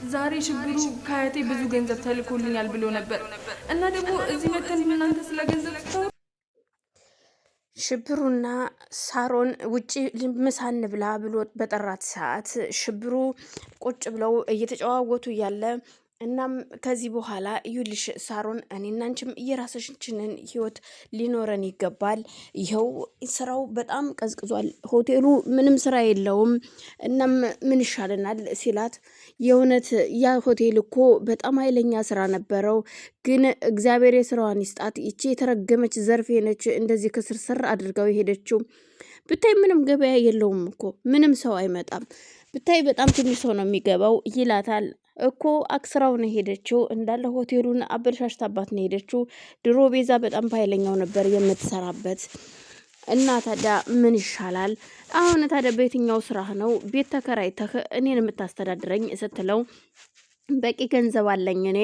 ዛሬ ሽብሩ ከአያቴ ብዙ ገንዘብ ተልኮልኛል ብሎ ነበር እና ደግሞ እዚህ መተን እናንተ ስለ ገንዘብ ስታወሩ ሽብሩና ሳሮን ውጪ ምሳ እንብላ ብሎ በጠራት ሰዓት ሽብሩ ቁጭ ብለው እየተጨዋወቱ ያለ እናም ከዚህ በኋላ ይኸውልሽ ሳሮን እኔና አንቺም የራሳችንን ህይወት ሊኖረን ይገባል። ይኸው ስራው በጣም ቀዝቅዟል፣ ሆቴሉ ምንም ስራ የለውም። እናም ምን ይሻለናል ሲላት የእውነት ያ ሆቴል እኮ በጣም ኃይለኛ ስራ ነበረው፣ ግን እግዚአብሔር የስራዋን ይስጣት። ይቺ የተረገመች ዘርፌ ነች እንደዚህ ክስርስር አድርገው የሄደችው። ብታይ ምንም ገበያ የለውም እኮ ምንም ሰው አይመጣም። ብታይ በጣም ትንሽ ሰው ነው የሚገባው ይላታል። እኮ አክስራው ነው ሄደችው እንዳለ ሆቴሉን አበልሻሽታባት ነው ሄደችው። ድሮ ቤዛ በጣም ኃይለኛው ነበር የምትሰራበት። እና ታዲያ ምን ይሻላል አሁን? ታዲያ በየትኛው ስራህ ነው ቤት ተከራይተህ እኔን የምታስተዳድረኝ ስትለው በቂ ገንዘብ አለኝ እኔ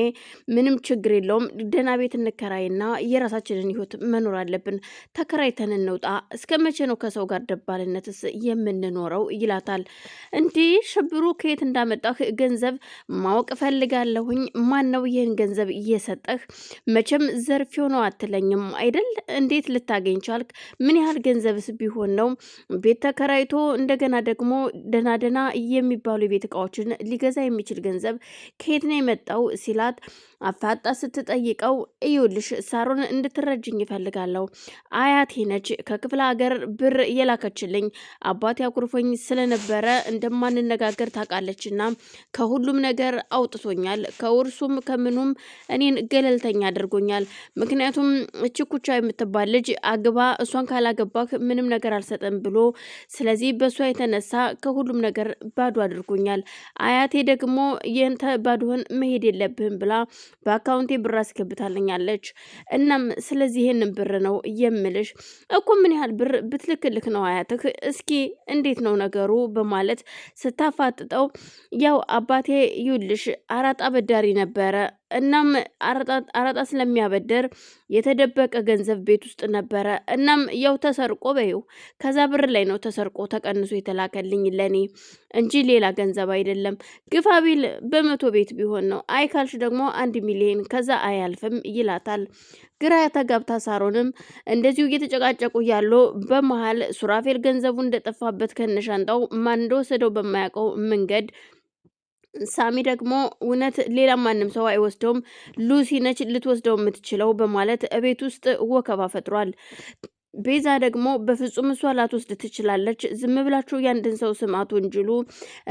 ምንም ችግር የለውም። ደህና ቤት እንከራይና የራሳችንን ህይወት መኖር አለብን። ተከራይተን እንውጣ። እስከ መቼ ነው ከሰው ጋር ደባልነትስ የምንኖረው? ይላታል። እንዲህ ሽብሩ ከየት እንዳመጣህ ገንዘብ ማወቅ ፈልጋለሁኝ። ማን ነው ይህን ገንዘብ እየሰጠህ? መቼም ዘርፌው ነው አትለኝም አይደል? እንዴት ልታገኝ ቻልክ? ምን ያህል ገንዘብስ ቢሆን ነው ቤት ተከራይቶ እንደገና ደግሞ ደህና ደህና የሚባሉ የቤት እቃዎችን ሊገዛ የሚችል ገንዘብ ከየት ነው የመጣው ሲላት አፋጣ ስትጠይቀው እዩልሽ ሳሮን እንድትረጅኝ ይፈልጋለሁ። አያቴ ነች ከክፍለ ሀገር ብር የላከችልኝ። አባቴ አኩርፎኝ ስለነበረ እንደማንነጋገር ታውቃለችና ከሁሉም ነገር አውጥቶኛል። ከውርሱም ከምኑም እኔን ገለልተኛ አድርጎኛል። ምክንያቱም እቺ ኩቻ የምትባል ልጅ አግባ፣ እሷን ካላገባክ ምንም ነገር አልሰጠም ብሎ ስለዚህ በእሷ የተነሳ ከሁሉም ነገር ባዶ አድርጎኛል። አያቴ ደግሞ የንተ ባዶህን መሄድ የለብህም ብላ በአካውንቴ ብር አስገብታልኛለች። እናም ስለዚህ ይሄንን ብር ነው የምልሽ እኮ ምን ያህል ብር ብትልክልክ ነው አያትህ? እስኪ እንዴት ነው ነገሩ? በማለት ስታፋጥጠው ያው አባቴ ይውልሽ አራጣ በዳሪ ነበረ። እናም አራጣ ስለሚያበደር የተደበቀ ገንዘብ ቤት ውስጥ ነበረ። እናም ያው ተሰርቆ በይው ከዛ ብር ላይ ነው ተሰርቆ ተቀንሶ የተላከልኝ ለኔ እንጂ ሌላ ገንዘብ አይደለም። ግፋቢል በመቶ ቤት ቢሆን ነው። አይ ካልሽ ደግሞ 1 ሚሊዮን ከዛ አያልፍም ይላታል። ግራ ተጋብታ ሳሮንም እንደዚሁ እየተጨቃጨቁ ያሉ በመሃል ሱራፌል ገንዘቡ እንደጠፋበት ከነሻንጣው ማን እንደወሰደው በማያውቀው መንገድ ሳሚ ደግሞ እውነት ሌላ ማንም ሰው አይወስደውም፣ ሉሲ ነች ልትወስደው የምትችለው በማለት ቤት ውስጥ ወከባ ፈጥሯል። ቤዛ ደግሞ በፍጹም እሷ ላትወስድ ትችላለች። ዝም ብላችሁ ያንድን ሰው ስም አትወንጅሉ።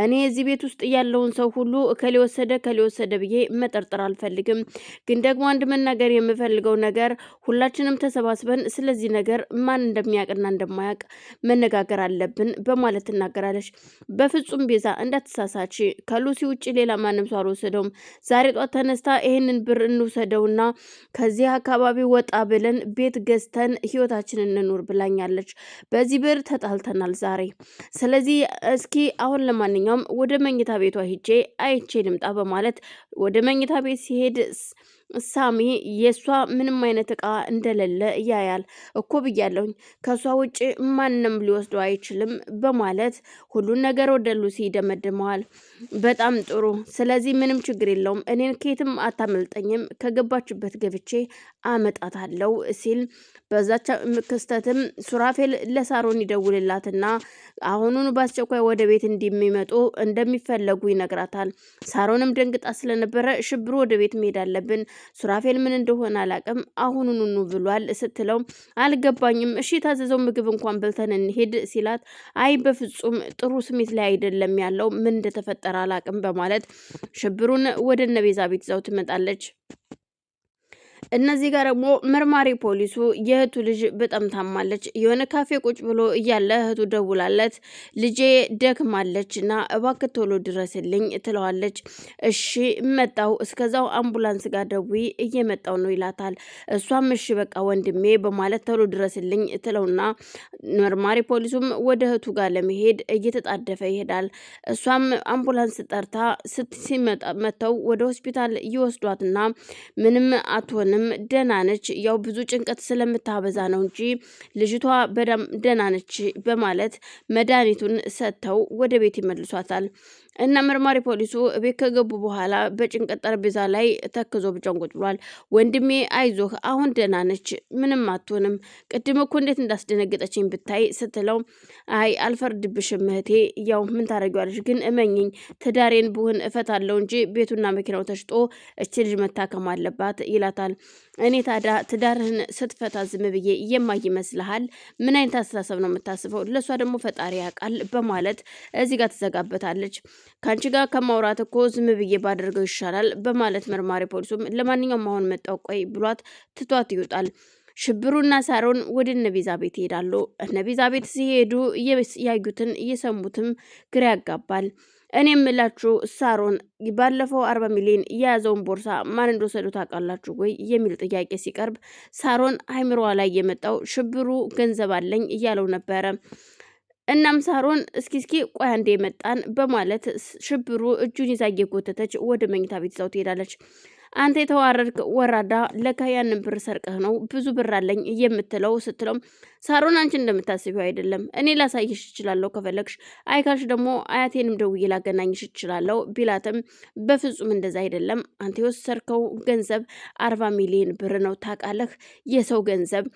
እኔ እዚህ ቤት ውስጥ ያለውን ሰው ሁሉ ከሊወሰደ ብዬ መጠርጠር አልፈልግም። ግን ደግሞ አንድ መናገር የምፈልገው ነገር ሁላችንም ተሰባስበን ስለዚህ ነገር ማን እንደሚያውቅና እንደማያውቅ መነጋገር አለብን በማለት ትናገራለች። በፍጹም ቤዛ እንዳትሳሳች፣ ከሉሲ ውጭ ሌላ ማንም ሰው አልወሰደውም። ዛሬ ጧት ተነስታ ይሄንን ብር እንውሰደውና ከዚህ አካባቢ ወጣ ብለን ቤት ገዝተን ህይወታችንን እንኑር ብላኛለች። በዚህ ብር ተጣልተናል ዛሬ። ስለዚህ እስኪ አሁን ለማንኛውም ወደ መኝታ ቤቷ ሂጄ አይቼ ልምጣ በማለት ወደ መኝታ ቤት ሲሄድ ሳሚ የሷ ምንም አይነት እቃ እንደሌለ ያያል። እኮ ብያለሁኝ ከሷ ውጭ ማንም ሊወስደው አይችልም በማለት ሁሉን ነገር ወደ ሉሲ ይደመድመዋል። በጣም ጥሩ፣ ስለዚህ ምንም ችግር የለውም፣ እኔን ከየትም አታመልጠኝም፣ ከገባችበት ገብቼ አመጣታለሁ ሲል በዛች ክስተትም ሱራፌል ለሳሮን ይደውልላትና አሁኑን በአስቸኳይ ወደ ቤት እንደሚመጡ እንደሚፈለጉ ይነግራታል። ሳሮንም ደንግጣ ስለነበረ ሽብሩ ወደ ቤት መሄድ አለብን፣ ሱራፌል ምን እንደሆነ አላቅም፣ አሁኑኑ ብሏል ስትለው አልገባኝም፣ እሺ የታዘዘው ምግብ እንኳን በልተን እንሄድ ሲላት አይ በፍጹም ጥሩ ስሜት ላይ አይደለም ያለው፣ ምን እንደተፈጠረ አላቅም በማለት ሽብሩን ወደ እነ ቤዛ ቤት ይዛው ትመጣለች። እነዚህ ጋር ደግሞ መርማሪ ፖሊሱ የእህቱ ልጅ በጣም ታማለች። የሆነ ካፌ ቁጭ ብሎ እያለ እህቱ ደውላለት ልጄ ደክማለች እና እባክህ ቶሎ ድረስልኝ ትለዋለች። እሺ መጣው፣ እስከዛው አምቡላንስ ጋር ደውይ እየመጣው ነው ይላታል። እሷም እሺ በቃ ወንድሜ በማለት ቶሎ ድረስልኝ ትለውና መርማሪ ፖሊሱም ወደ እህቱ ጋር ለመሄድ እየተጣደፈ ይሄዳል። እሷም አምቡላንስ ጠርታ ስትመጣ መተው ወደ ሆስፒታል ይወስዷትና ምንም አትሆንም ደህና ነች፣ ያው ብዙ ጭንቀት ስለምታበዛ ነው እንጂ ልጅቷ በጣም ደህና ነች በማለት መድኃኒቱን ሰጥተው ወደ ቤት ይመልሷታል። እና መርማሪ ፖሊሱ ቤት ከገቡ በኋላ በጭንቀት ጠረጴዛ ላይ ተክዞ ብቻውን ቁጭ ብሏል። ወንድሜ አይዞህ፣ አሁን ደህና ነች፣ ምንም አትሆንም። ቅድም እኮ እንዴት እንዳስደነገጠችኝ ብታይ ስትለው አይ አልፈርድብሽም እህቴ፣ ያው ምን ታደርጊዋለሽ፣ ግን እመኝኝ ትዳሬን ብሆን እፈታለሁ እንጂ ቤቱና መኪናው ተሽጦ እች ልጅ መታከም አለባት ይላታል። እኔ ታዲያ ትዳርህን ስትፈታ ዝም ብዬ የማይ ይመስልሃል? ምን አይነት አስተሳሰብ ነው የምታስበው? ለእሷ ደግሞ ፈጣሪ ያውቃል በማለት እዚህ ጋር ትዘጋበታለች። ከአንቺ ጋር ከማውራት እኮ ዝም ብዬ ባደርገው ይሻላል በማለት መርማሪ ፖሊሱም ለማንኛውም አሁን መጣው ቆይ ብሏት ትቷት ይወጣል። ሽብሩና ሳሮን ወደ እነቤዛ ቤት ይሄዳሉ። እነቤዛ ቤት ሲሄዱ ያዩትን እየሰሙትም ግራ ያጋባል። እኔ የምላችሁ ሳሮን ባለፈው 40 ሚሊዮን የያዘውን ቦርሳ ማን እንደወሰዱ ታውቃላችሁ ወይ የሚል ጥያቄ ሲቀርብ ሳሮን አይምሮዋ ላይ የመጣው ሽብሩ ገንዘብ አለኝ እያለው ነበረ። እናም ሳሮን እስኪ ቆይ አንዴ መጣን በማለት ሽብሩ እጁን ይዛ እየጎተተች ወደ መኝታ ቤት ይዛው ትሄዳለች። አንተ የተዋረድክ ወራዳ፣ ለካ ያንን ብር ሰርቀህ ነው ብዙ ብር አለኝ የምትለው ስትለው ሳሮን አንቺ እንደምታስቢው አይደለም፣ እኔ ላሳይሽ እችላለሁ ከፈለግሽ፣ አይካልሽ ደግሞ አያቴንም ደውዬ ላገናኝሽ እችላለሁ ቢላትም በፍጹም እንደዛ አይደለም፣ አንተ የወሰድከው ገንዘብ 40 ሚሊዮን ብር ነው ታውቃለህ፣ የሰው ገንዘብ።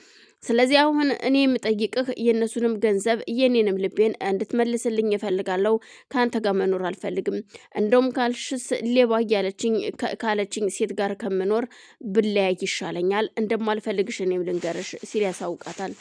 ስለዚህ አሁን እኔ የምጠይቅህ የእነሱንም ገንዘብ የኔንም ልቤን እንድትመልስልኝ እፈልጋለሁ። ከአንተ ጋር መኖር አልፈልግም። እንደውም ካልሽስ ሌባ እያለችኝ ካለችኝ ሴት ጋር ከምኖር ብለያይ ይሻለኛል። እንደማልፈልግሽ እኔም ልንገርሽ ሲል ያሳውቃታል።